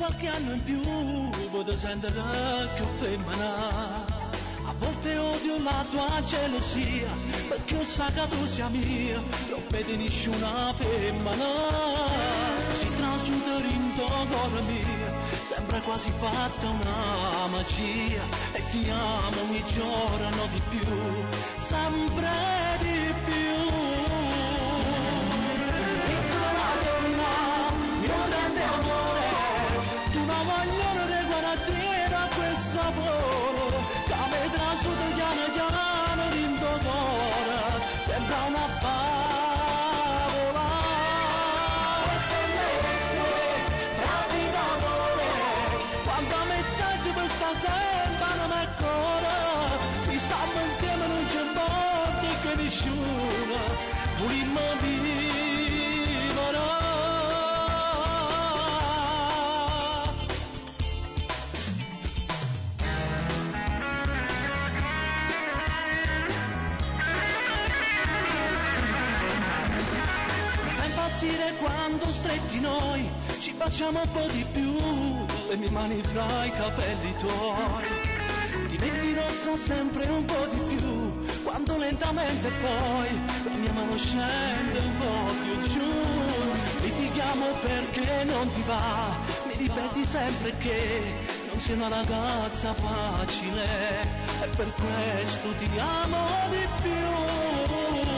qualche anno in più potrei sentire più femmina. A volte odio la tua gelosia, perché sa che tu sia mia, non vedi nessuna femmina. Si trasuda in tuo cuore mio, sembra quasi fatta una magia, e ti amo ogni giorno di più, sempre di più. Piccola donna, mio grande amore, tu non voglio reguardare a quel sapore, che mi trasuda piano piano in tuo cuore, sembra una favola. Se avessi frasi d'amore, quanto messaggio per sta sempre non mi ancora, si stiamo insieme non c'è morte che nessuno, volimmo vivere. Quando stretti noi ci baciamo un po' di più, le mie mani fra i capelli tuoi diventi rossa sempre un po' di più, quando lentamente poi la mia mano scende un po' più giù. Litighiamo perché non ti va, mi ripeti sempre che non sei una ragazza facile, e per questo ti amo di più.